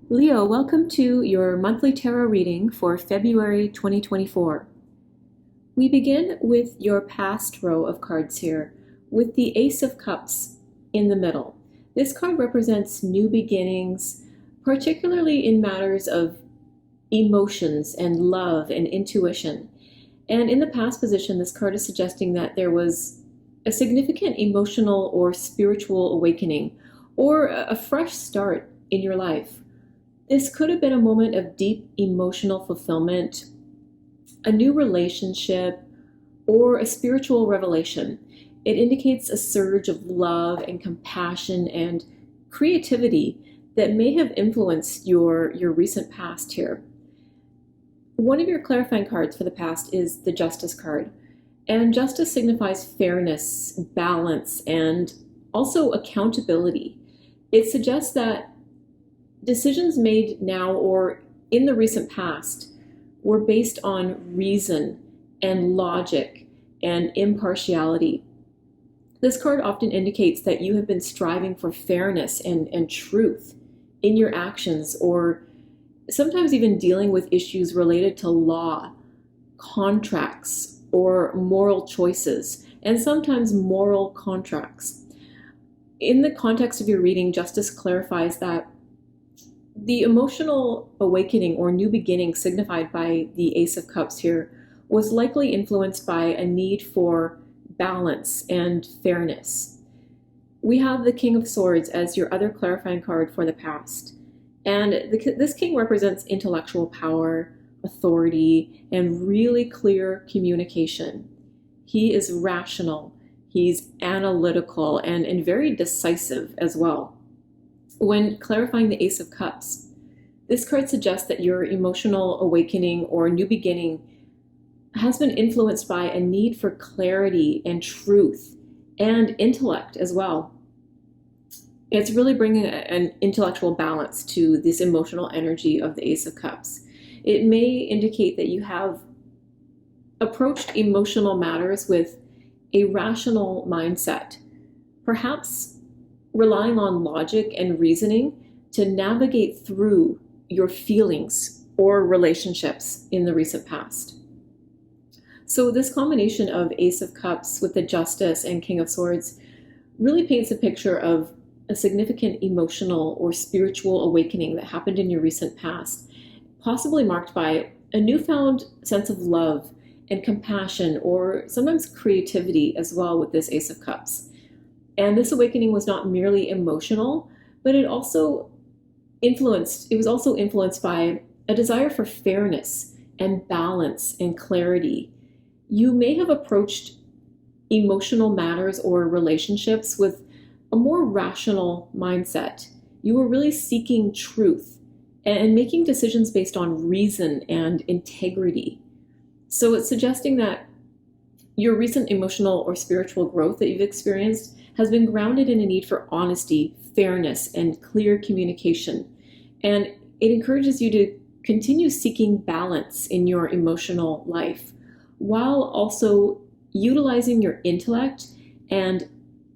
Leo, welcome to your monthly tarot reading for February 2024. We begin with your past row of cards here, with the Ace of Cups in the middle. This card represents new beginnings, particularly in matters of emotions and love and intuition. And in the past position, this card is suggesting that there was a significant emotional or spiritual awakening, or a fresh start in your life. This could have been a moment of deep emotional fulfillment, a new relationship, or a spiritual revelation. It indicates a surge of love and compassion and creativity that may have influenced your recent past here. One of your clarifying cards for the past is the Justice card. And justice signifies fairness, balance, and also accountability. It suggests that decisions made now or in the recent past were based on reason and logic and impartiality. This card often indicates that you have been striving for fairness and truth in your actions, or sometimes even dealing with issues related to law, contracts, or moral choices, and sometimes moral contracts. In the context of your reading, Justice clarifies that the emotional awakening or new beginning signified by the Ace of Cups here was likely influenced by a need for balance and fairness. We have the King of Swords as your other clarifying card for the past. And this king represents intellectual power, authority, and really clear communication. He is rational, he's analytical, and very decisive as well. When clarifying the Ace of Cups, this card suggests that your emotional awakening or new beginning has been influenced by a need for clarity and truth and intellect as well. It's really bringing an intellectual balance to this emotional energy of the Ace of Cups. It may indicate that you have approached emotional matters with a rational mindset, perhaps relying on logic and reasoning to navigate through your feelings or relationships in the recent past. So this combination of Ace of Cups with the Justice and King of Swords really paints a picture of a significant emotional or spiritual awakening that happened in your recent past, possibly marked by a newfound sense of love and compassion, or sometimes creativity as well with this Ace of Cups. And this awakening was not merely emotional, but it was also influenced by a desire for fairness and balance and clarity. You may have approached emotional matters or relationships with a more rational mindset. You were really seeking truth and making decisions based on reason and integrity. So it's suggesting that your recent emotional or spiritual growth that you've experienced has been grounded in a need for honesty, fairness, and clear communication. And it encourages you to continue seeking balance in your emotional life while also utilizing your intellect and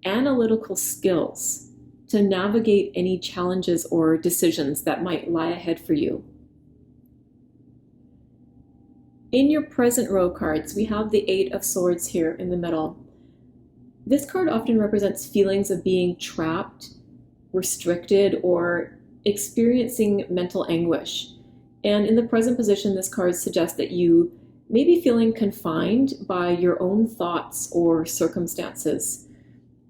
analytical skills to navigate any challenges or decisions that might lie ahead for you. In your present row cards, we have the Eight of Swords here in the middle. This card often represents feelings of being trapped, restricted, or experiencing mental anguish. And in the present position, this card suggests that you may be feeling confined by your own thoughts or circumstances.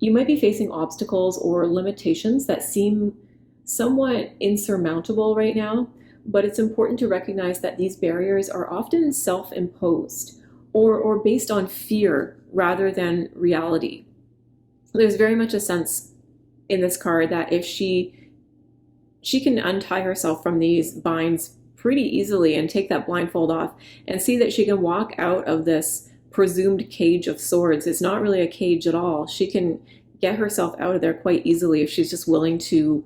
You might be facing obstacles or limitations that seem somewhat insurmountable right now, but it's important to recognize that these barriers are often self-imposed or based on fear rather than reality. There's very much a sense in this card that if she can untie herself from these binds pretty easily and take that blindfold off and see that she can walk out of this presumed cage of swords. It's not really a cage at all. She can get herself out of there quite easily if she's just willing to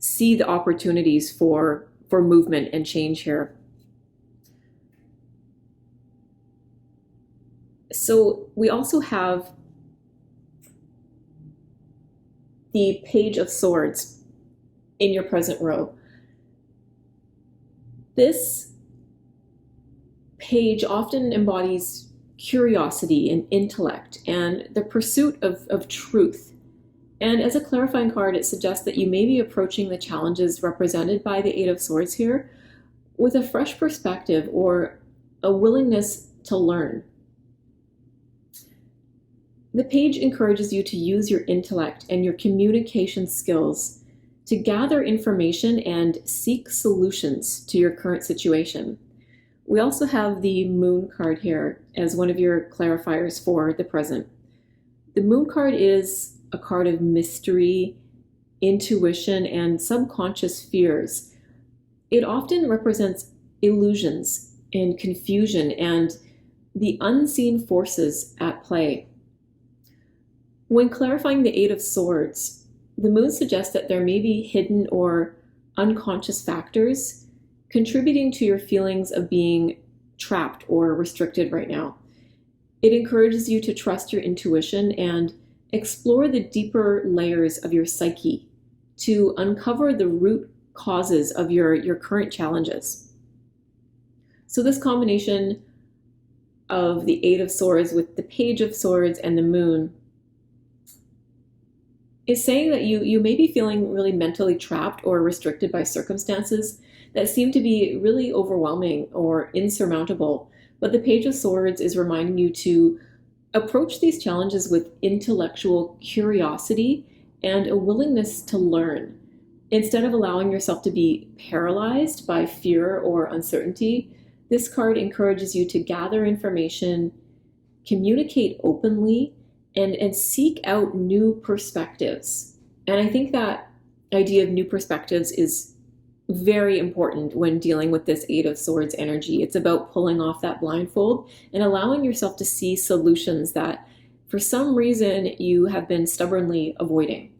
see the opportunities for movement and change here. So we also have the Page of Swords in your present row. This page often embodies curiosity and intellect and the pursuit of truth. And as a clarifying card, it suggests that you may be approaching the challenges represented by the Eight of Swords here with a fresh perspective or a willingness to learn. The page encourages you to use your intellect and your communication skills to gather information and seek solutions to your current situation. We also have the Moon card here as one of your clarifiers for the present. The Moon card is a card of mystery, intuition, and subconscious fears. It often represents illusions and confusion and the unseen forces at play. When clarifying the Eight of Swords, the Moon suggests that there may be hidden or unconscious factors contributing to your feelings of being trapped or restricted right now. It encourages you to trust your intuition and explore the deeper layers of your psyche to uncover the root causes of your current challenges. So this combination of the Eight of Swords with the Page of Swords and the Moon is saying that you may be feeling really mentally trapped or restricted by circumstances that seem to be really overwhelming or insurmountable. But the Page of Swords is reminding you to approach these challenges with intellectual curiosity and a willingness to learn. Instead of allowing yourself to be paralyzed by fear or uncertainty, this card encourages you to gather information, communicate openly, and seek out new perspectives. And I think that idea of new perspectives is very important when dealing with this Eight of Swords energy. It's about pulling off that blindfold and allowing yourself to see solutions that for some reason you have been stubbornly avoiding.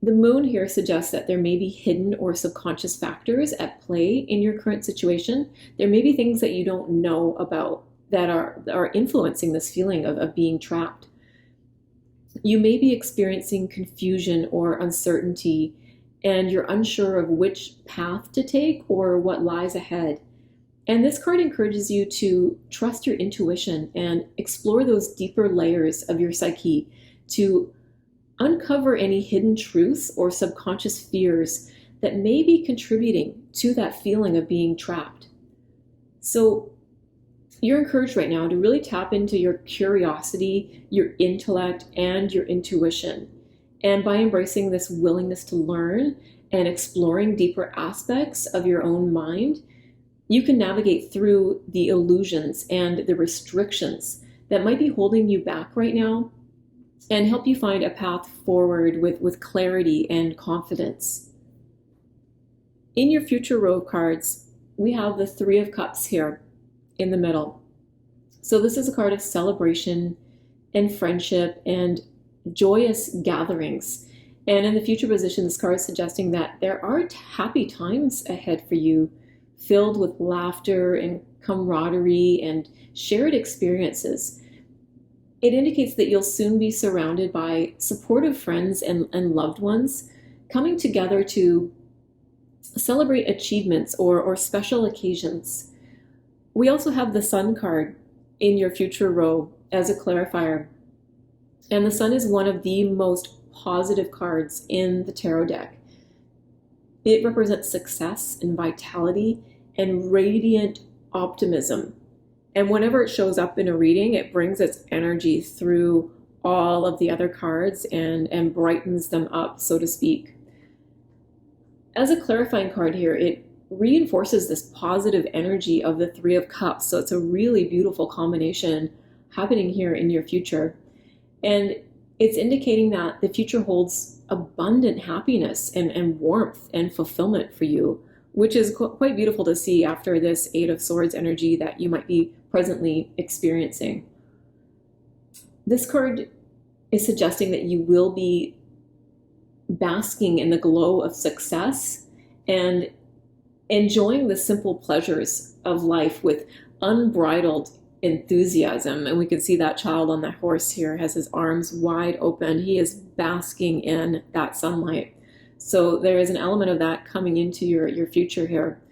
The Moon here suggests that there may be hidden or subconscious factors at play in your current situation. There may be things that you don't know about that are influencing this feeling of being trapped. You may be experiencing confusion or uncertainty, and you're unsure of which path to take or what lies ahead. And this card encourages you to trust your intuition and explore those deeper layers of your psyche to uncover any hidden truths or subconscious fears that may be contributing to that feeling of being trapped. So you're encouraged right now to really tap into your curiosity, your intellect, and your intuition. And by embracing this willingness to learn and exploring deeper aspects of your own mind, you can navigate through the illusions and the restrictions that might be holding you back right now and help you find a path forward with clarity and confidence. In your future row of cards, we have the Three of Cups here in the middle. So this is a card of celebration and friendship and joyous gatherings. And in the future position, this card is suggesting that there are happy times ahead for you, filled with laughter and camaraderie and shared experiences. It indicates that you'll soon be surrounded by supportive friends and loved ones coming together to celebrate achievements or special occasions. We also have the Sun card in your future row as a clarifier. And the Sun is one of the most positive cards in the tarot deck. It represents success and vitality and radiant optimism. And whenever it shows up in a reading, it brings its energy through all of the other cards and brightens them up, so to speak. As a clarifying card here, it reinforces this positive energy of the Three of Cups. So it's a really beautiful combination happening here in your future. And it's indicating that the future holds abundant happiness and warmth and fulfillment for you, which is quite beautiful to see after this Eight of Swords energy that you might be presently experiencing. This card is suggesting that you will be basking in the glow of success and enjoying the simple pleasures of life with unbridled enthusiasm. And we can see that child on that horse here has his arms wide open. He is basking in that sunlight. So there is an element of that coming into your future here.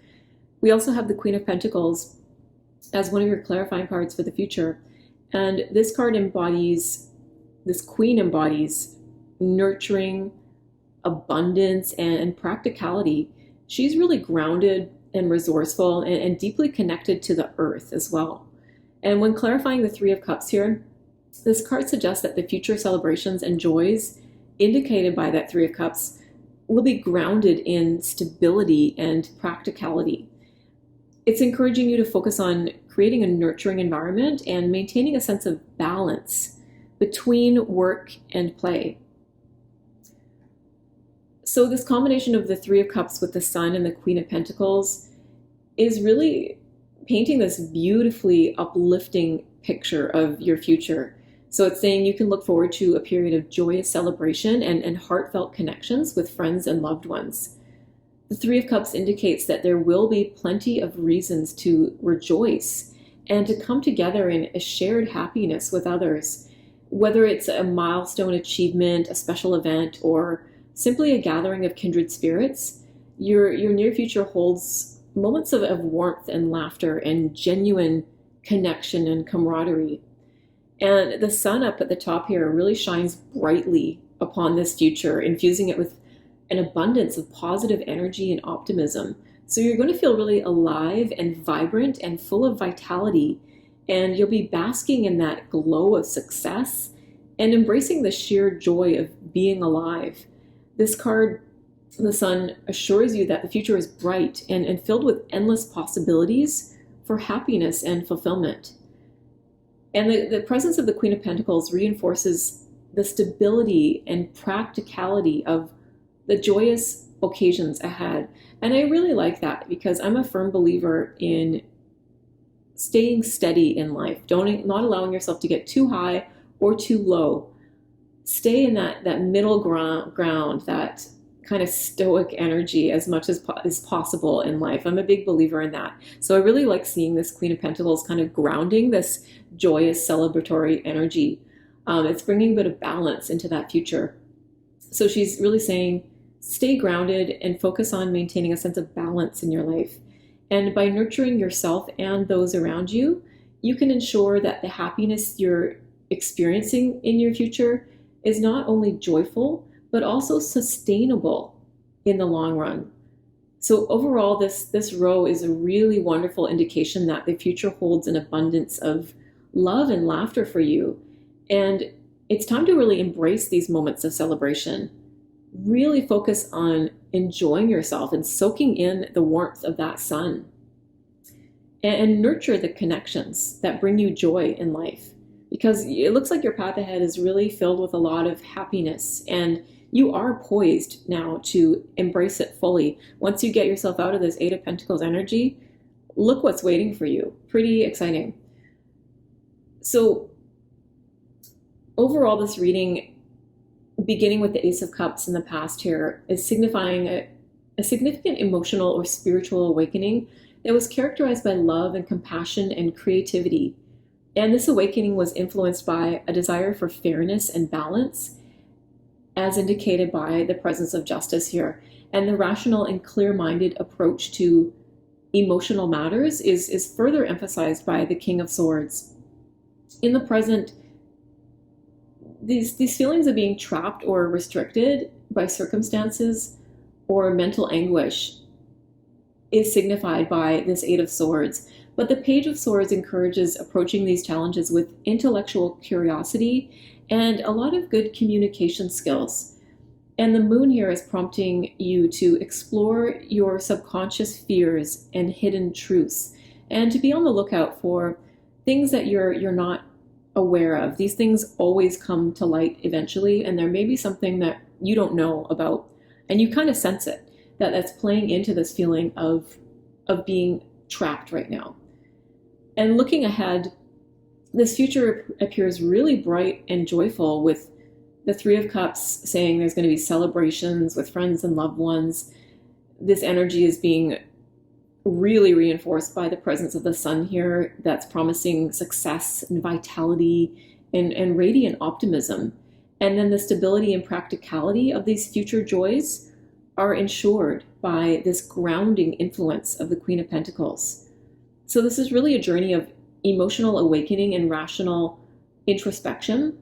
We also have the Queen of Pentacles as one of your clarifying cards for the future. And this queen embodies nurturing, abundance, and practicality. She's really grounded and resourceful and deeply connected to the earth as well. And when clarifying the Three of Cups here, this card suggests that the future celebrations and joys indicated by that Three of Cups will be grounded in stability and practicality. It's encouraging you to focus on creating a nurturing environment and maintaining a sense of balance between work and play. So this combination of the Three of Cups with the Sun and the Queen of Pentacles is really painting this beautifully uplifting picture of your future. So it's saying you can look forward to a period of joyous celebration and heartfelt connections with friends and loved ones. The Three of Cups indicates that there will be plenty of reasons to rejoice and to come together in a shared happiness with others, whether it's a milestone achievement, a special event, or simply a gathering of kindred spirits. Your near future holds moments of warmth and laughter and genuine connection and camaraderie. And the sun up at the top here really shines brightly upon this future, infusing it with an abundance of positive energy and optimism. So you're going to feel really alive and vibrant and full of vitality, and you'll be basking in that glow of success and embracing the sheer joy of being alive. This card, the Sun, assures you that the future is bright and filled with endless possibilities for happiness and fulfillment. And the presence of the Queen of Pentacles reinforces the stability and practicality of the joyous occasions ahead. And I really like that because I'm a firm believer in staying steady in life, not allowing yourself to get too high or too low. Stay in that middle ground, that kind of stoic energy as much as is possible in life. I'm a big believer in that. So I really like seeing this Queen of Pentacles kind of grounding this joyous celebratory energy. It's bringing a bit of balance into that future. So she's really saying, stay grounded and focus on maintaining a sense of balance in your life. And by nurturing yourself and those around you, you can ensure that the happiness you're experiencing in your future is not only joyful, but also sustainable in the long run. So overall, this row is a really wonderful indication that the future holds an abundance of love and laughter for you. And it's time to really embrace these moments of celebration. Really focus on enjoying yourself and soaking in the warmth of that sun. And nurture the connections that bring you joy in life. Because it looks like your path ahead is really filled with a lot of happiness, and you are poised now to embrace it fully. Once you get yourself out of this Eight of Pentacles energy, look what's waiting for you. Pretty exciting. So overall, this reading, beginning with the Ace of Cups in the past here, is signifying a significant emotional or spiritual awakening that was characterized by love and compassion and creativity. And this awakening was influenced by a desire for fairness and balance, as indicated by the presence of justice here. And the rational and clear-minded approach to emotional matters is further emphasized by the King of Swords. In the present, these feelings of being trapped or restricted by circumstances or mental anguish is signified by this Eight of Swords. But the Page of Swords encourages approaching these challenges with intellectual curiosity and a lot of good communication skills. And the Moon here is prompting you to explore your subconscious fears and hidden truths, and to be on the lookout for things that you're not aware of. These things always come to light eventually, and there may be something that you don't know about, and you kind of sense it, that's playing into this feeling of being trapped right now. And looking ahead, this future appears really bright and joyful, with the Three of Cups saying there's going to be celebrations with friends and loved ones. This energy is being really reinforced by the presence of the sun here, that's promising success and vitality and radiant optimism. And then the stability and practicality of these future joys are ensured by this grounding influence of the Queen of Pentacles. So this is really a journey of emotional awakening and rational introspection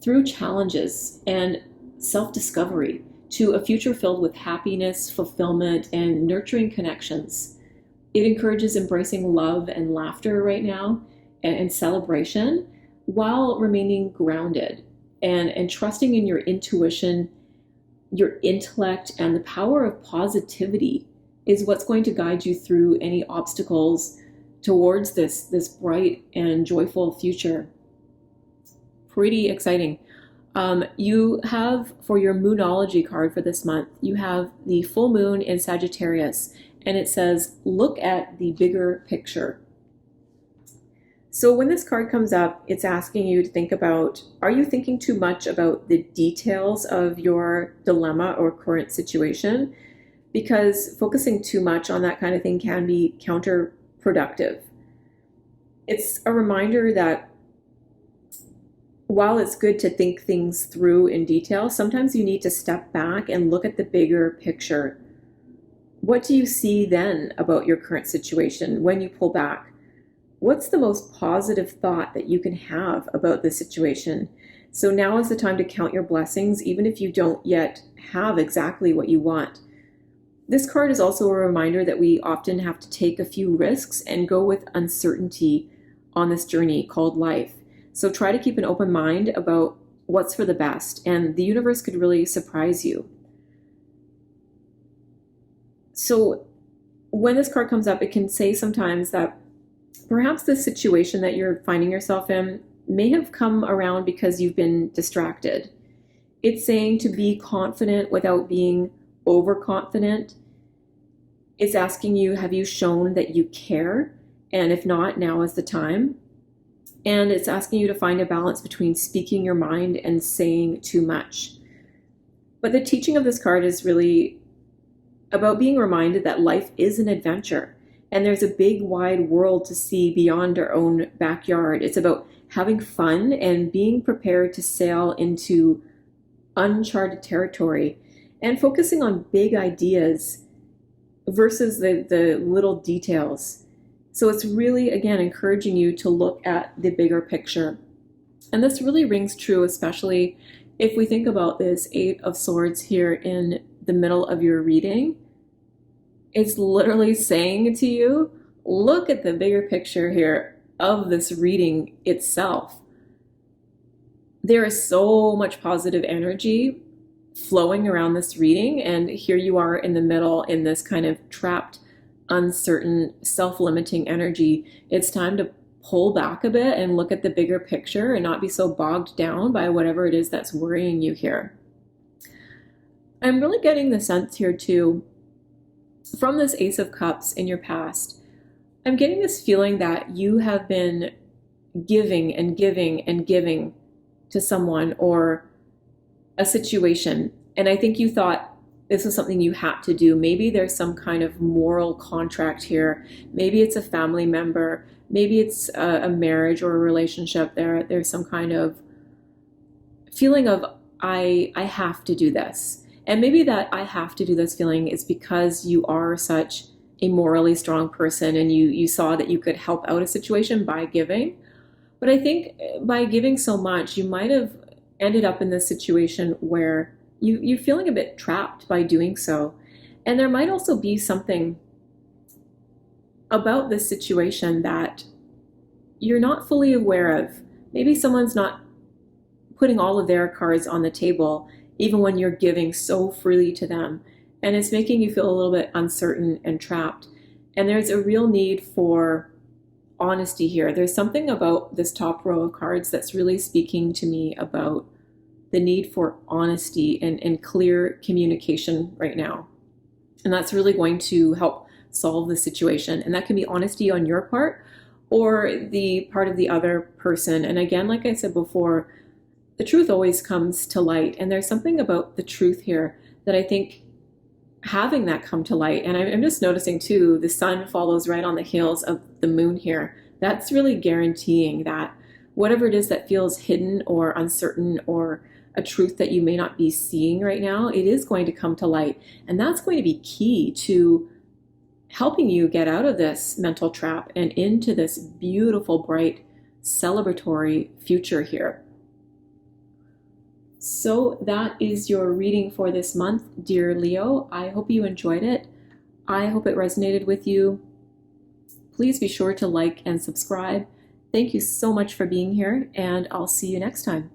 through challenges and self-discovery to a future filled with happiness, fulfillment, and nurturing connections. It encourages embracing love and laughter right now and celebration while remaining grounded and trusting in your intuition, your intellect, and the power of positivity is what's going to guide you through any obstacles towards this bright and joyful future. Pretty exciting. You have, for your Moonology card for this month, you have the full moon in Sagittarius, and it says, look at the bigger picture. So when this card comes up, it's asking you to think about, are you thinking too much about the details of your dilemma or current situation? Because focusing too much on that kind of thing can be counterproductive. It's a reminder that while it's good to think things through in detail, sometimes you need to step back and look at the bigger picture. What do you see then about your current situation when you pull back? What's the most positive thought that you can have about the situation? So now is the time to count your blessings, even if you don't yet have exactly what you want. This card is also a reminder that we often have to take a few risks and go with uncertainty on this journey called life. So try to keep an open mind about what's for the best, and the universe could really surprise you. So when this card comes up, it can say sometimes that perhaps the situation that you're finding yourself in may have come around because you've been distracted. It's saying to be confident without being overconfident. It's asking you, have you shown that you care? And if not, now is the time. And it's asking you to find a balance between speaking your mind and saying too much. But the teaching of this card is really about being reminded that life is an adventure. And there's a big, wide world to see beyond our own backyard. It's about having fun and being prepared to sail into uncharted territory and focusing on big ideas versus the little details. So it's really, again, encouraging you to look at the bigger picture. And this really rings true, especially if we think about this Eight of Swords here in the middle of your reading. It's literally saying to you, look at the bigger picture here of this reading itself. There is so much positive energy flowing around this reading, and here you are in the middle in this kind of trapped, uncertain, self-limiting energy. It's time to pull back a bit and look at the bigger picture and not be so bogged down by whatever it is that's worrying you here. I'm really getting the sense here too, from this Ace of Cups in your past, I'm getting this feeling that you have been giving and giving and giving to someone or a situation. And I think you thought this was something you had to do. Maybe there's some kind of moral contract here. Maybe it's a family member. Maybe it's a marriage or a relationship. There's some kind of feeling of, I have to do this. And maybe that I have to do this feeling is because you are such a morally strong person and you saw that you could help out a situation by giving. But I think by giving so much, you might have ended up in this situation where you're feeling a bit trapped by doing so. And there might also be something about this situation that you're not fully aware of. Maybe someone's not putting all of their cards on the table, even when you're giving so freely to them. And it's making you feel a little bit uncertain and trapped. And there's a real need for honesty here. There's something about this top row of cards that's really speaking to me about the need for honesty and clear communication right now. And that's really going to help solve the situation. And that can be honesty on your part or the part of the other person. And again, like I said before, the truth always comes to light. And there's something about the truth here that I think having that come to light, and I'm just noticing too, the sun follows right on the heels of the moon here. That's really guaranteeing that whatever it is that feels hidden or uncertain or a truth that you may not be seeing right now, it is going to come to light. And that's going to be key to helping you get out of this mental trap and into this beautiful, bright, celebratory future here. So that is your reading for this month, dear Leo. I hope you enjoyed it. I hope it resonated with you. Please be sure to like and subscribe. Thank you so much for being here, and I'll see you next time.